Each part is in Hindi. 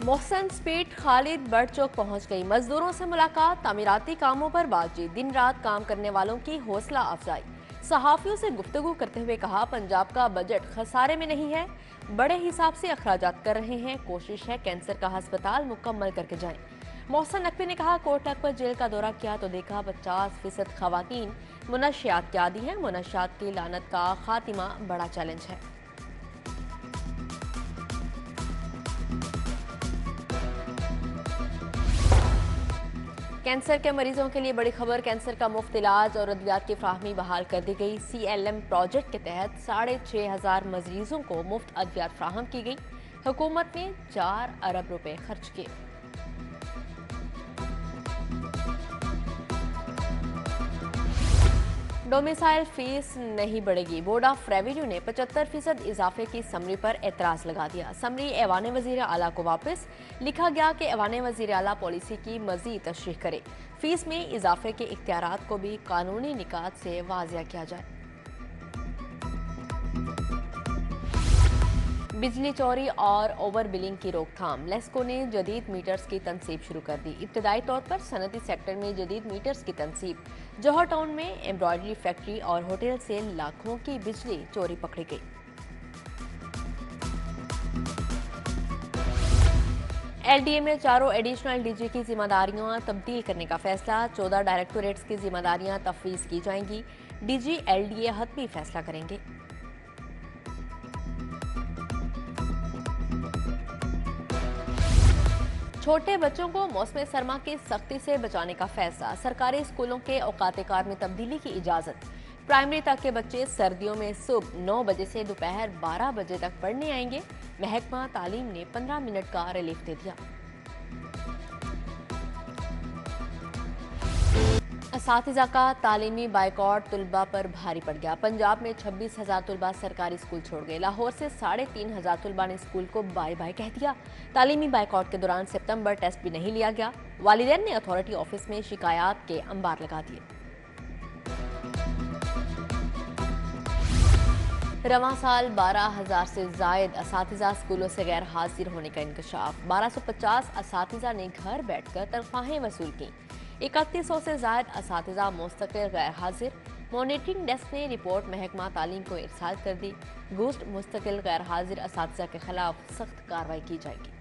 मोहसन स्पीड खालिद बड़ चौक पहुंच गई। मजदूरों से मुलाकात, तामीराती कामों पर बातचीत, दिन रात काम करने वालों की हौसला अफजाई। सहाफियों से गुफ्तगू करते हुए कहा, पंजाब का बजट खसारे में नहीं है, बड़े हिसाब से अखराजात कर रहे हैं। कोशिश है कैंसर का अस्पताल मुकम्मल करके जाएं। मोहसन नकवी ने कहा, कोट लखपत जेल का दौरा किया तो देखा 50% खवातीन मुनशियात के आदी हैं। मुनशियात की लानत का खातिमा बड़ा चैलेंज है। कैंसर के मरीजों के लिए बड़ी खबर, कैंसर का मुफ्त इलाज और अद्वियात की फ्राहमी बहाल कर दी गई। CLM प्रोजेक्ट के तहत 6,500 मरीजों को मुफ्त अद्वियात फ्राहम की गई। हुकूमत ने 4 अरब रुपए खर्च किए। डोमिसाइल फीस नहीं बढ़ेगी, बोर्ड ऑफ रेवेन्यू ने 75% इजाफे की समरी पर एतराज लगा दिया। समरी ऐवान वजीर आला को वापस, लिखा गया कि ऐवान वजीर आला पॉलिसी की मजीद तशरीह करे, फीस में इजाफे के इख्तियारात को भी कानूनी निकात से वाजिया किया जाए। बिजली चोरी और ओवर बिलिंग की रोकथाम, लेस्को ने जदीद मीटर्स की तनसीब शुरू कर दी। इब्तदाई तौर पर सनती सेक्टर में जदीद मीटर्स की तनसीब, जौहर टाउन में एम्ब्रॉयडरी फैक्ट्री और होटल से लाखों की बिजली चोरी पकड़ी गई। LDA में चारों एडिशनल DG की जिम्मेदारियां तब्दील करने का फैसला, 14 डायरेक्टोरेट्स की जिम्मेदारियां तफवीज की जाएंगी। DG LDA हतमी फैसला करेंगे। छोटे बच्चों को मौसम सरमा की सख्ती से बचाने का फैसला, सरकारी स्कूलों के औकात कार में तब्दीली की इजाजत। प्राइमरी तक के बच्चे सर्दियों में सुबह 9 बजे से दोपहर 12 बजे तक पढ़ने आएंगे। महकमा तालीम ने 15 मिनट का रिलीफ दे दिया। असातिज़ा का तालीमी बाइकॉट तुलबा पर भारी पड़ गया। पंजाब में 26,000 तुलबा सरकारी स्कूल छोड़ गए। लाहौर से 3,500 तुलबा ने स्कूल को बाय बाय कह दिया। तालीमी बाइकॉट के दौरान सितंबर टेस्ट भी नहीं लिया गया। वालिदैन ने अथॉरिटी ऑफिस में शिकायत के अंबार लगा दिए। रवां साल 12,000 से जायद असातिज़ा स्कूलों से गैर हाजिर होने का इंकशाफ। 1250 असातिज़ा ने घर बैठकर तनख्वाहें वसूल की। 3100 से जायद असातिज़ा मुस्तकिल गैर हाजिर। मॉनिटरिंग डेस्क ने रिपोर्ट महकमा तालीम को इरसाल कर दी। घुस्ट मुस्तकिल गैर हाजिर असातिज़ा के खिलाफ सख्त कार्रवाई की जाएगी।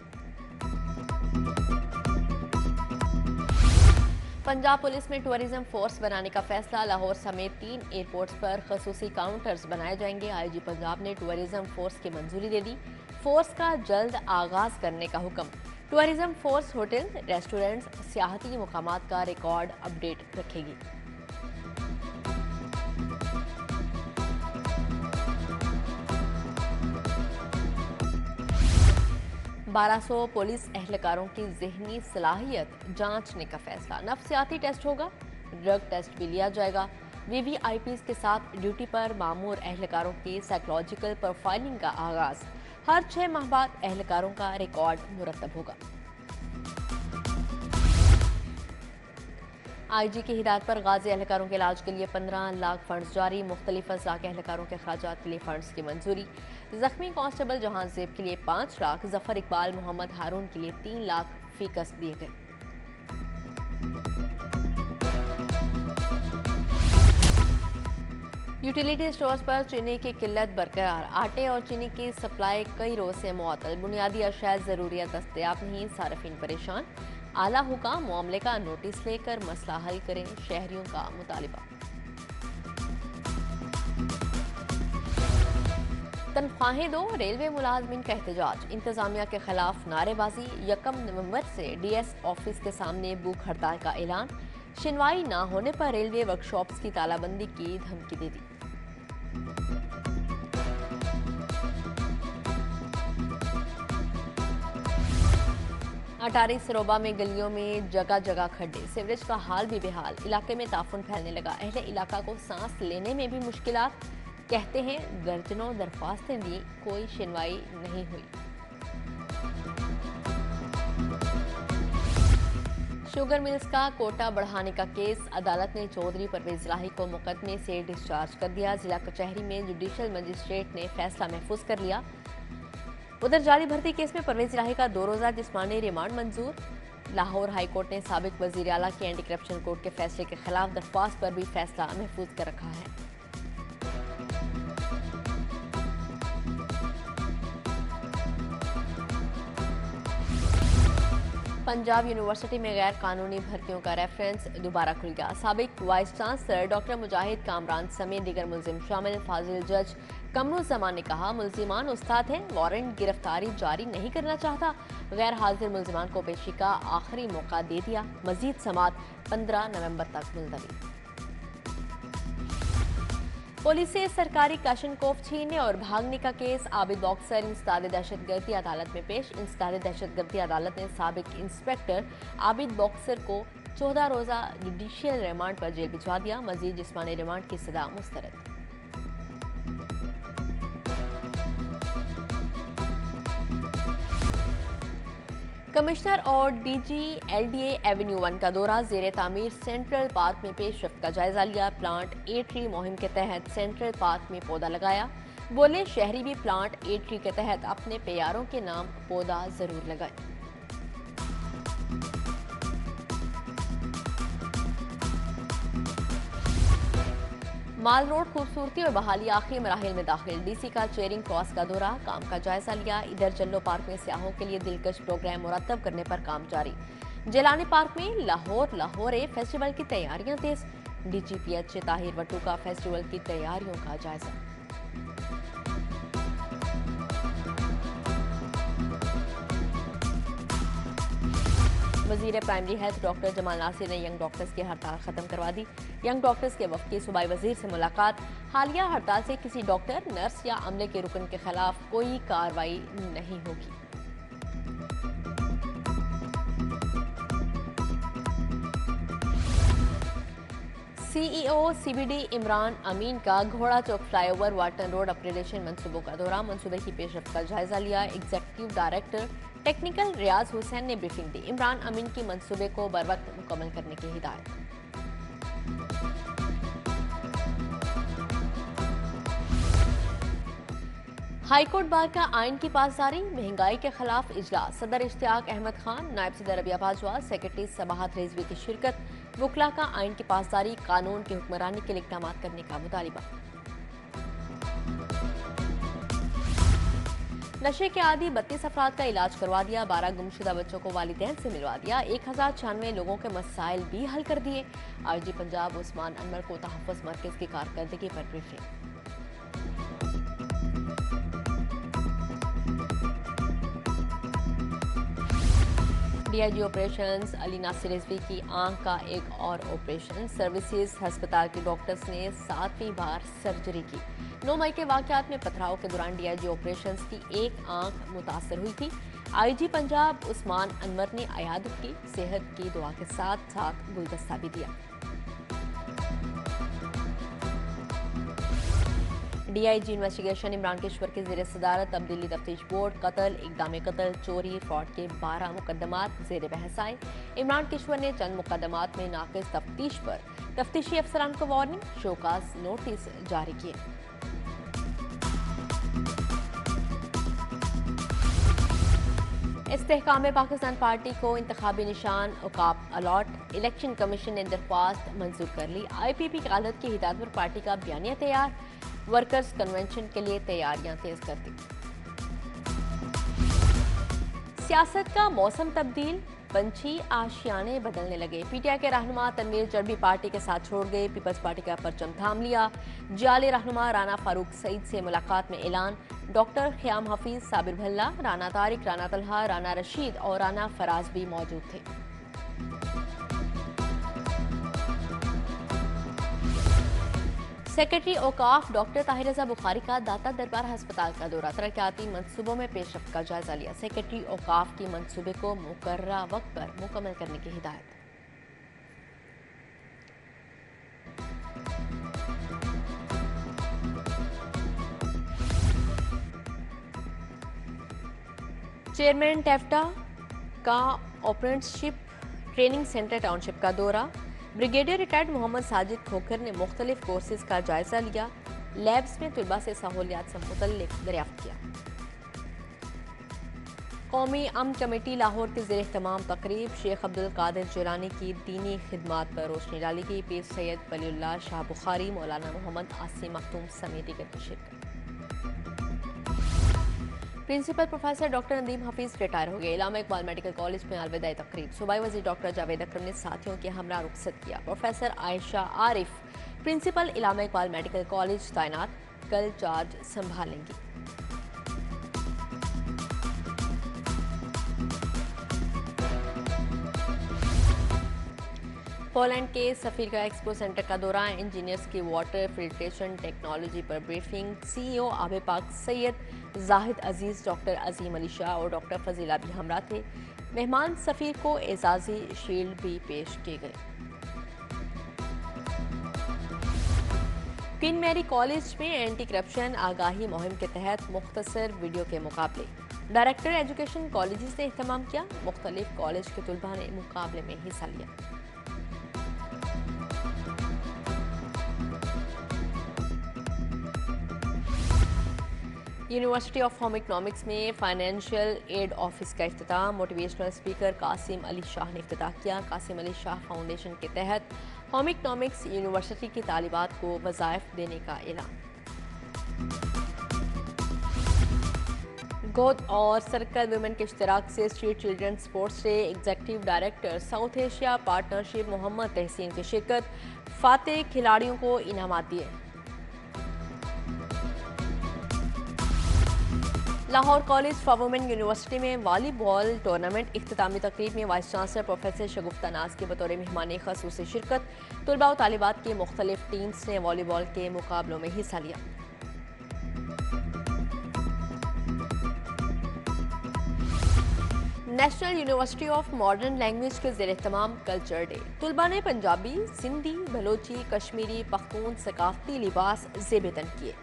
पंजाब पुलिस में टूरिज्म फोर्स बनाने का फैसला, लाहौर समेत 3 एयरपोर्ट्स पर खसूसी काउंटर्स बनाए जाएंगे। IG पंजाब ने टूरिज्म फोर्स की मंजूरी दे दी। फोर्स का जल्द आगाज करने का हुक्म। टूरिज्म फोर्स होटल, रेस्टोरेंट्स, सियाहती मुकामात का रिकॉर्ड अपडेट रखेगी। बारह 1200 पुलिस एहलकारों की जहनी सलाहियत जांचने का फैसला। नफ्सियाती टेस्ट होगा, ड्रग टेस्ट भी लिया जाएगा। VVIPs के साथ ड्यूटी पर मामूर एहलकारों की साइकोलॉजिकल प्रोफाइलिंग का आगाज। हर 6 माह बाद एहलकारों का रिकॉर्ड मुरतब होगा। IG की हिदायत पर गाजी एहलकारों के इलाज के लिए 15 लाख फंड्स जारी। मुख्तलिफ अज़ला के एहलकारों के अखराजात के लिए फंड्स की मंजूरी। जख्मी कांस्टेबल जहां ज़ेब के लिए 5 लाख, जफर इकबाल, मोहम्मद हारून के लिए 3 लाख फीकस दिए गए। यूटिलिटी स्टोर्स पर चीनी की किल्लत बरकरार। आटे और चीनी की सप्लाई कई रोज से मुअत्तल। बुनियादी अशिया ज़रूरियात दस्तयाब नहीं, सार्फिन परेशान। आला हुकाम मामले का नोटिस लेकर मसला हल करें, शहरियों का मुतालिबा। तनख्वाहें दो, रेलवे मुलाजमीन का एहतजाज। इंतजामिया के खिलाफ नारेबाजी। 1 नवंबर से DS ऑफिस के सामने भूख हड़ताल का ऐलान। सुनवाई न होने पर रेलवे वर्कशॉप्स की तालाबंदी की धमकी दे दी। अटारी सरोबा में गलियों में जगह जगह खड्डे, सीवरेज का हाल भी बेहाल। इलाके में ताफुन फैलने लगा। अहले इलाका को सांस लेने में भी मुश्किलात। कहते हैं दर्जनों दरख्वास्तें दी, कोई सुनवाई नहीं हुई। शुगर मिल्स का कोटा बढ़ाने का केस, अदालत ने चौधरी परवेज इलाही को मुकदमे से डिस्चार्ज कर दिया। जिला कचहरी में जुडिशल मजिस्ट्रेट ने फैसला महफूज कर लिया। उधर जाली भर्ती केस में परवेज इलाही का 2 रोजा जिस्मानी रिमांड मंजूर। लाहौर हाई कोर्ट ने साबिक वजीर आला के एंटी करप्शन कोर्ट के फैसले के खिलाफ दरख्वास्त पर भी फैसला महफूज कर रखा है। पंजाब यूनिवर्सिटी में गैर कानूनी भर्तियों का रेफरेंस दोबारा खुल गया। साबिक वाइस चांसलर डॉक्टर मुजाहिद कामरान समेत दीगर मुलजिम शामिल फाजिल जज कमरुज़्ज़मान ने कहा, मुलजिमान उस्ताद हैं, वारंट गिरफ्तारी जारी नहीं करना चाहता। गैर हाजिर मुलजिमान को पेशी का आखिरी मौका दे दिया। मजीद समात 15 नवंबर तक मुलतवी। पुलिस से सरकारी क्लाशनकोफ छीनने और भागने का केस। आबिद बॉक्सर इंसदाद दहशतगर्दी अदालत में पेश। इंसदाद दहशतगर्दी अदालत ने साबिक इंस्पेक्टर आबिद बॉक्सर को 14 रोजा जुडिशियल रिमांड पर जेल भिजवा दिया। मजीद जिस्मानी रिमांड की सजा मुस्तरद। कमिश्नर और डीजी एलडीए एवेन्यू 1 का दौरा। जेर तामीर सेंट्रल पार्क में पेशरफ्त का जायजा लिया। प्लांट ए ट्री मुहिम के तहत सेंट्रल पार्क में पौधा लगाया। बोले, शहरी भी प्लांट ए ट्री के तहत अपने प्यारों के नाम पौधा जरूर लगाए। माल रोड खूबसूरती और बहाली आखिरी मराहिल में दाखिल। डीसी का चेयरिंग क्रॉस का दौरा, काम का जायजा लिया। इधर जल्लो पार्क में सियाहों के लिए दिलकश प्रोग्राम मुरतब करने पर काम जारी। जेलानी पार्क में लाहौर फेस्टिवल की तैयारियां तेज। डीजीपीएच ताहिर वट्टू का फेस्टिवल की तैयारियों का जायजा। वजीर primary health doctor Jamal Nasir ने यंग डॉक्टर्स की हड़ताल खत्म करवा दी। यंग डॉक्टर्स के वफद की सूबाई वजीर से मुलाकात। हालिया हड़ताल से किसी डॉक्टर, नर्स या अमले के रुकन के खिलाफ कोई कार्रवाई नहीं होगी। सीईओ सीबीडी इमरान अमीन का घोड़ा चौक फ्लाईओवर वाटन रोड अपग्रेडेशन मंसूबों का दौरा। मंसूबे की पेशरफ्त का जायजा लिया। एग्जीक्यूटिव डायरेक्टर टेक्निकल रियाज हुसैन ने ब्रीफिंग दी। इमरान अमीन की मंसूबे को बरवक्त मुकम्मल करने की हिदायत। हाईकोर्ट बार का आइन की पासदारी, महंगाई के खिलाफ इजलास। सदर इश्तियाक अहमद खान, नायब सदर रबिया बाजवा, सेक्रेटरी सबाहत रिजवी की शिरकत। वकला का आइन की पासदारी, कानून की हुक्मरानी के लिए इक़दाम करने का मुतालिबा। नशे के आदि 32 अफराद का इलाज करवा दिया। 12 गुमशुदा बच्चों को वालिदैन से मिलवा दिया। 1096 लोगों के मसाइल भी हल कर दिए। आईजी पंजाब उस्मान अनवर को तहफ़्फ़ुज़ मरकज़ की कारकर्दगी पर briefing. DIG operations Ali Nasir Rizvi की आंख का एक और ऑपरेशन। सर्विसेज हस्पताल के डॉक्टर्स ने 7वीं बार सर्जरी की। 9 मई के वाकयात में पथराव के दौरान डीआईजी ऑपरेशंस की एक आंख मुतासर हुई थी। आईजी पंजाब उस्मान अनवर ने अयादत की। सेहत की दुआ के साथ साथ गुलदस्ता भी दिया। डीआईजी इन्वेस्टिगेशन इमरान किश्वर के ज़ेर सदारत तब्दीली तफ्तीश बोर्ड। कत्ल, इक़दाम कत्ल, चोरी, फ्रॉड के 12 मुकदमात ज़ेर बहस आए। इमरान किश्वर ने चंद मुकदमात में नाक़िस तफ्तीश पर तफ्तीशी अफसरान को वार्निंग, शोकास नोटिस जारी किए। इस्तेहकाम पाकिस्तान पार्टी को इंतखाबी निशान औकाफ अलॉट। इलेक्शन कमीशन ने दरख्वास्त मंजूर कर ली। IPP की अदालत की हिदायत पर पार्टी का बयानिया तैयार। वर्कर्स कन्वेंशन के लिए तैयारियां तेज कर दी। सियासत का मौसम तब्दील, पंछी आशियाने बदलने लगे। पीटीआई के रहनुमा तनवीर जरबी पार्टी के साथ छोड़ गए। पीपल्स पार्टी का परचम थाम लिया। जाली रहनुमा राना फारूक सईद से मुलाकात में ऐलान। डॉक्टर ख्याम हफीज, साबिर भल्ला, राना तारिक, राना तलहा, राना रशीद और राना फराज भी मौजूद थे। सेक्रेटरी औकाफ डॉक्टर ताहिर रज़ा बुखारी का दाता दरबार अस्पताल का दौरा। तरक्याती मंसूबों में पेशरफ्त का जायजा लिया। सेक्रेटरी औकाफ की मंसूबे को मुकर्ररा वक्त पर मुकम्मल करने की हिदायत। चेयरमैन टेफ्टा का ऑपरेंटशिप ट्रेनिंग सेंटर टाउनशिप का दौरा। ब्रिगेडियर रिटायर्ड मोहम्मद साजिद खोखर ने मुख्तलिफ कोर्सेज का जायजा लिया। लैब्स में तलबा से सहूलियात से मुतल्लिक दरियाफ्त किया। कौमी अमन कमेटी लाहौर के ज़ेर तमाम तकरीब शेख अब्दुल कादिर जिलानी की दीनी खिदमात पर रोशनी डाली गई। पीर सैयद वलीउल्लाह शाह बुखारी, मौलाना मोहम्मद आसिम मखदूम समेत की शिरकत। Principal professor doctor Nadeem Hafeez retire हो गए। इलामा इकबाल मेडिकल कॉलेज में अलविदाई तकरीब। सूबाई वज़ीर डॉक्टर जावेद अकरम ने साथियों के हमरा रुखसत किया। Professor Ayesha Arif principal Allama Iqbal medical college तैनात, कल चार्ज संभालेंगी। पोलैंड के सफीर का एक्सपो सेंटर का दौरा, इंजीनियर्स की वाटर फिल्ट्रेशन टेक्नोलॉजी पर ब्रीफिंग। सीईओ आबे पाक सैयद जाहिद अजीज, डॉक्टर अजीम अली शाह और डॉक्टर फजीला भी हमरा थे। मेहमान सफीर को एजाजी शील्ड भी पेश किए गए। क्वीन मैरी कॉलेज में एंटी करप्शन आगाही मुहिम के तहत मुख्तसर वीडियो के मुकाबले। डायरेक्टर एजुकेशन कॉलेजेस ने एहतमाम किया। मुख्तलिफ कॉलेज के तलबा ने मुकाबले में हिस्सा लिया। यूनिवर्सिटी ऑफ होम इकनॉमिक्स में फाइनेंशियल एड ऑफिस का इफ्तिताह। मोटिवेशनल स्पीकर कासिम अली शाह ने इफ्तिताह किया। कासिम अली शाह फाउंडेशन के तहत होम इकनॉमिक्स यूनिवर्सिटी की तालिबात को वज़ाइफ देने का ऐलान। गोद और सर्कल वुमेन के इश्तराक से street children sports day. Executive director south Asia partnership Mohammad Tahseen की शिरकत। फातेह खिलाड़ियों को इनामात दिए। Lahore college for women university में वॉलीबॉल टूर्नामेंट। इख्तितामी तकरीब में वाइस चांसलर प्रोफेसर शगुफ्ता नाज के बतौर मेहमान खसूसी शिरकत। तलबा व तालिबात की मुख्तलिफ टीम्स ने वॉलीबॉल के मुकाबलों में हिस्सा लिया। National university of modern language के ज़ेर एहतमाम कल्चर डे। तलबा ने पंजाबी, सिंधी, बलोची, कश्मीरी, पख्तून सकाफती लिबास ज़ेब-ए-तन किए।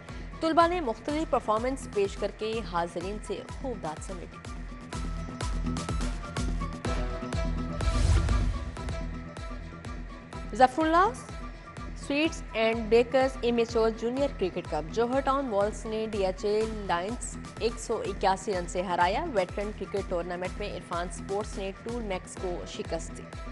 तलबा ने मुख्तलिफ परफॉर्मेंस पेश करके हाज़रीन से खूब दाद समेटी। Zafarullah sweets and bakers immature junior cricket cup. Johar town walls ने डीएचए लायंस 181 रन से हराया। वेटरन क्रिकेट टूर्नामेंट में इरफान स्पोर्ट्स ने टूल मैक्स को शिकस्त दी।